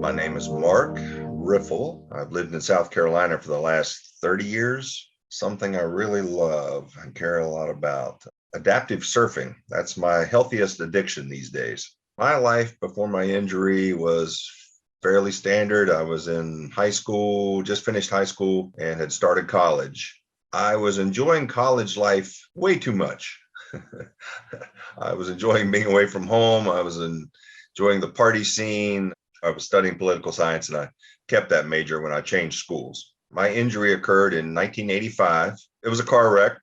My name is Mark Riffle. I've lived in South Carolina for the last 30 years. Something I really love and care a lot about. Adaptive surfing. That's my healthiest addiction these days. My life before my injury was fairly standard. I was in high school, just finished high school, and had started college. I was enjoying college life way too much. I was enjoying being away from home. I was enjoying the party scene. I was studying political science, and I kept that major when I changed schools. My injury occurred in 1985. It was a car wreck,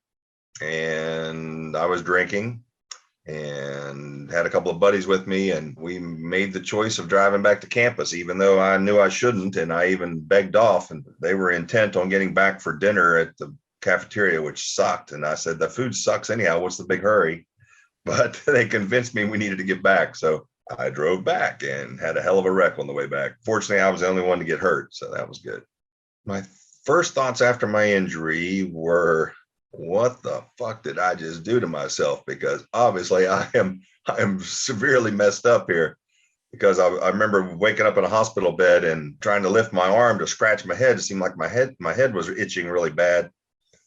and I was drinking and had a couple of buddies with me, and we made the choice of driving back to campus, even though I knew I shouldn't, and I even begged off, and they were intent on getting back for dinner at the cafeteria, which sucked. And I said, the food sucks anyhow. What's the big hurry? But they convinced me we needed to get back. So I drove back and had a hell of a wreck on the way back. Fortunately, I was the only one to get hurt, so that was good. My first thoughts after my injury were, what the fuck did I just do to myself? Because obviously I am severely messed up here. Because I remember waking up in a hospital bed and trying to lift my arm to scratch my head. It seemed like my head was itching really bad.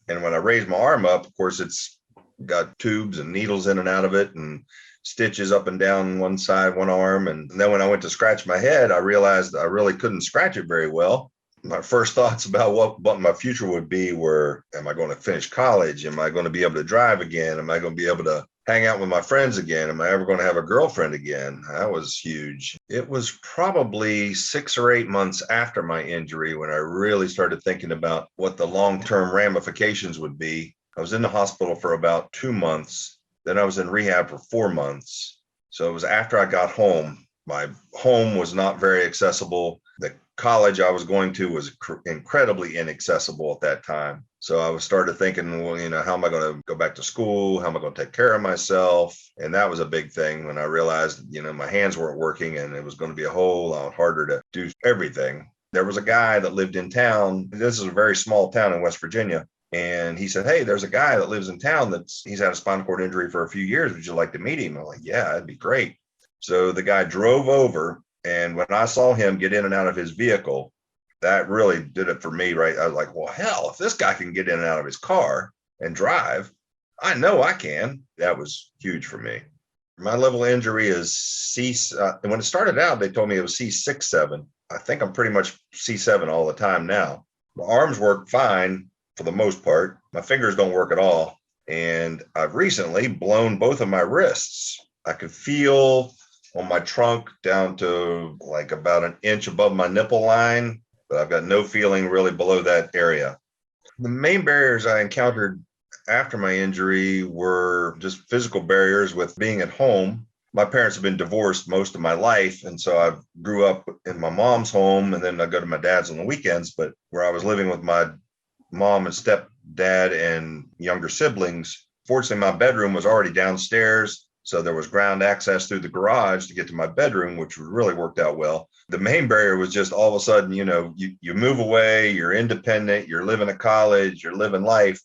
And when I raised my arm up, of course, it's got tubes and needles in and out of it and stitches up and down one side, one arm. And then when I went to scratch my head, I realized I really couldn't scratch it very well. My first thoughts about what my future would be were, am I going to finish college? Am I going to be able to drive again? Am I going to be able to hang out with my friends again? Am I ever going to have a girlfriend again? That was huge. It was probably 6 or 8 months after my injury when I really started thinking about what the long-term ramifications would be. I was in the hospital for about 2 months. Then I was in rehab for 4 months. So it was after I got home. My home was not very accessible. The college I was going to was incredibly inaccessible at that time. So I started thinking, well, how am I going to go back to school? How am I going to take care of myself? And that was a big thing when I realized, my hands weren't working and it was going to be a whole lot harder to do everything. There was a guy that lived in town. This is a very small town in West Virginia. And he said, hey, there's a guy that lives in town he's had a spinal cord injury for a few years. Would you like to meet him? I'm like, yeah, that'd be great. So the guy drove over. And when I saw him get in and out of his vehicle, that really did it for me, right? I was like, well, hell, if this guy can get in and out of his car and drive, I know I can. That was huge for me. My level of injury is when it started out, they told me it was C6-7. I think I'm pretty much C7 all the time now. My arms work fine for the most part. My fingers don't work at all. And I've recently blown both of my wrists. I could feel on my trunk down to like about an inch above my nipple line, but I've got no feeling really below that area. The main barriers I encountered after my injury were just physical barriers with being at home. My parents have been divorced most of my life, and so I grew up in my mom's home, and then I go to my dad's on the weekends, but where I was living with my mom and stepdad and younger siblings, fortunately, my bedroom was already downstairs. So there was ground access through the garage to get to my bedroom, which really worked out well. The main barrier was just all of a sudden, you move away, you're independent, you're living at college, you're living life,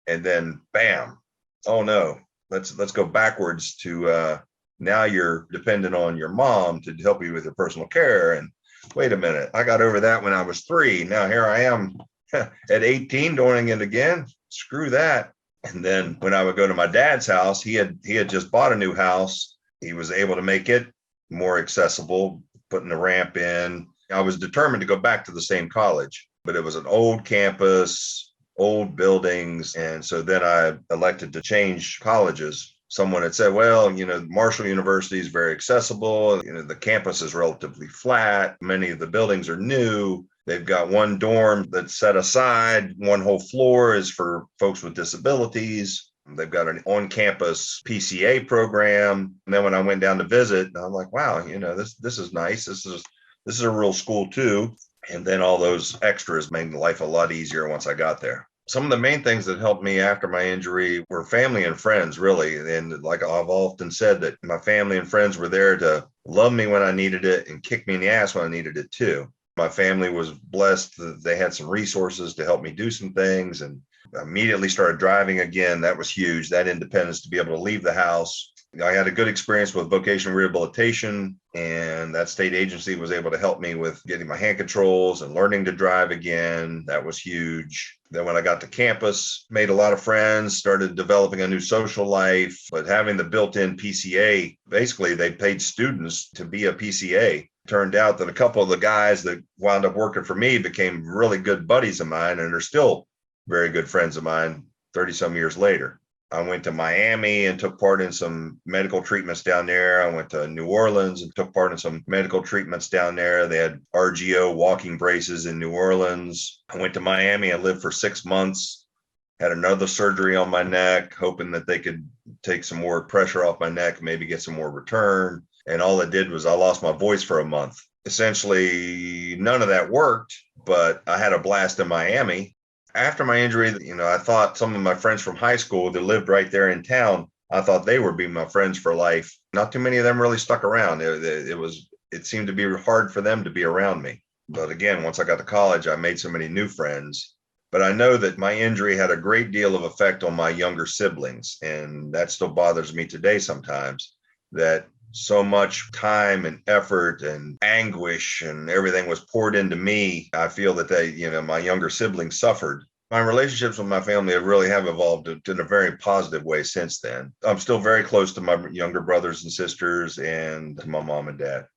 and then bam, oh no, let's go backwards to now you're dependent on your mom to help you with your personal care. And wait a minute, I got over that when I was 3. Now here I am at 18 doing it again. Screw that. And then when I would go to my dad's house, he had just bought a new house. He was able to make it more accessible, putting the ramp in. I was determined to go back to the same college, but it was an old campus, old buildings. And so then I elected to change colleges. Someone had said, well, Marshall University is very accessible. The campus is relatively flat. Many of the buildings are new. They've got one dorm that's set aside. One whole floor is for folks with disabilities. They've got an on-campus PCA program. And then when I went down to visit, I'm like, wow, this is nice. This is a real school too. And then all those extras made life a lot easier once I got there. Some of the main things that helped me after my injury were family and friends, really. And like I've often said, that my family and friends were there to love me when I needed it and kick me in the ass when I needed it too. My family was blessed that they had some resources to help me do some things, and I immediately started driving again. That was huge. That independence to be able to leave the house, I had a good experience with vocational rehabilitation, and that state agency was able to help me with getting my hand controls and learning to drive again. That was huge. Then when I got to campus, made a lot of friends, started developing a new social life, but having the built-in PCA, basically they paid students to be a PCA. Turned out that a couple of the guys that wound up working for me became really good buddies of mine and are still very good friends of mine 30 some years later. I went to Miami and took part in some medical treatments down there. I went to New Orleans and took part in some medical treatments down there. They had RGO walking braces in New Orleans. I went to Miami and lived for 6 months, had another surgery on my neck, hoping that they could take some more pressure off my neck, maybe get some more return. And all it did was I lost my voice for a month. Essentially, none of that worked, but I had a blast in Miami. After my injury, I thought some of my friends from high school that lived right there in town, I thought they would be my friends for life. Not too many of them really stuck around. It seemed to be hard for them to be around me. But again, once I got to college, I made so many new friends. But I know that my injury had a great deal of effect on my younger siblings. And that still bothers me today sometimes, that so much time and effort and anguish and everything was poured into me. I feel that my younger siblings suffered. My relationships with my family have evolved in a very positive way since then. I'm still very close to my younger brothers and sisters and to my mom and dad.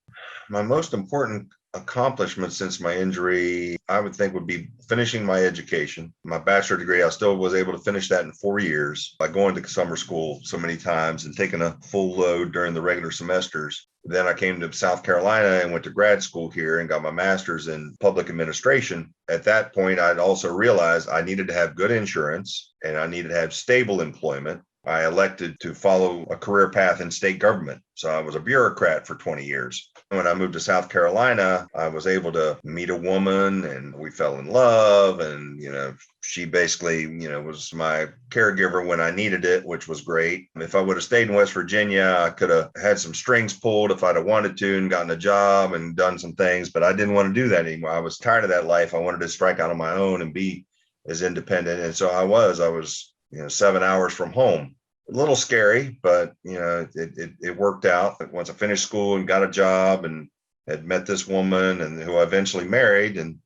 My most important accomplishment since my injury, I would think, would be finishing my education. My bachelor degree, I still was able to finish that in 4 years by going to summer school so many times and taking a full load during the regular semesters. Then I came to South Carolina and went to grad school here and got my master's in public administration. At that point, I'd also realized I needed to have good insurance and I needed to have stable employment. I elected to follow a career path in state government. So I was a bureaucrat for 20 years. When I moved to South Carolina, I was able to meet a woman and we fell in love. And, she basically, was my caregiver when I needed it, which was great. If I would have stayed in West Virginia, I could have had some strings pulled if I'd have wanted to and gotten a job and done some things, but I didn't want to do that anymore. I was tired of that life. I wanted to strike out on my own and be as independent. And so I was 7 hours from home. A little scary, but it worked out. Once I finished school and got a job and had met this woman and who I eventually married and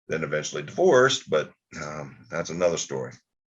then eventually divorced, but that's another story.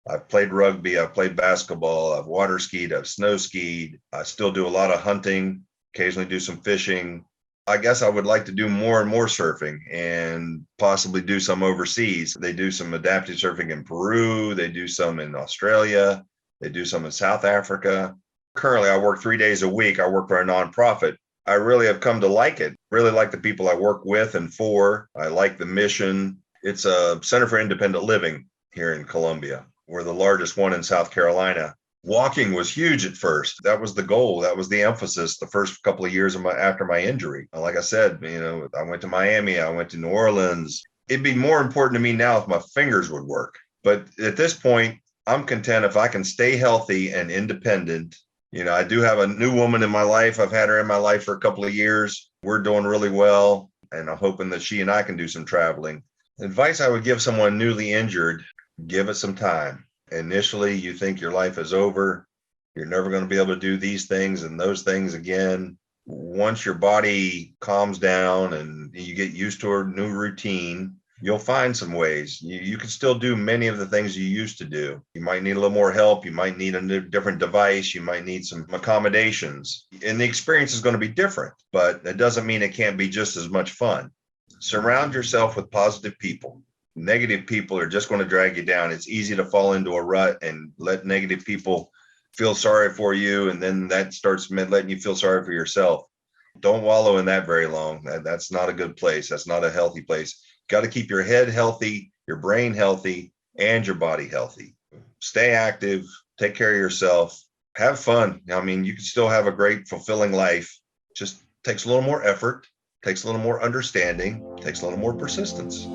I've played rugby, I've played basketball, I've water skied, I've snow skied. I still do a lot of hunting, occasionally do some fishing. I guess I would like to do more and more surfing and possibly do some overseas. They do some adaptive surfing in Peru. They do some in Australia. They do some in South Africa. Currently, I work 3 days a week. I work for a nonprofit. I really have come to like it. Really like the people I work with and for. I like the mission. It's a Center for Independent Living here in Columbia. We're the largest one in South Carolina. Walking was huge at first. That was the goal. That was the emphasis the first couple of years after my injury. Like I said, I went to Miami. I went to New Orleans. It'd be more important to me now if my fingers would work. But at this point, I'm content if I can stay healthy and independent. I do have a new woman in my life. I've had her in my life for a couple of years. We're doing really well. And I'm hoping that she and I can do some traveling. Advice I would give someone newly injured, give it some time. Initially, you think your life is over. You're never going to be able to do these things and those things again. Once your body calms down and you get used to a new routine, you'll find some ways. You can still do many of the things you used to do. You might need a little more help. You might need a different device. You might need some accommodations. And the experience is going to be different, but that doesn't mean it can't be just as much fun. Surround yourself with positive people. Negative people are just going to drag you down. It's easy to fall into a rut and let negative people feel sorry for you. And then that starts letting you feel sorry for yourself. Don't wallow in that very long. That's not a good place. That's not a healthy place. Got to keep your head healthy, your brain healthy, and your body healthy. Stay active, take care of yourself, have fun. You can still have a great, fulfilling life. Just takes a little more effort, takes a little more understanding, takes a little more persistence.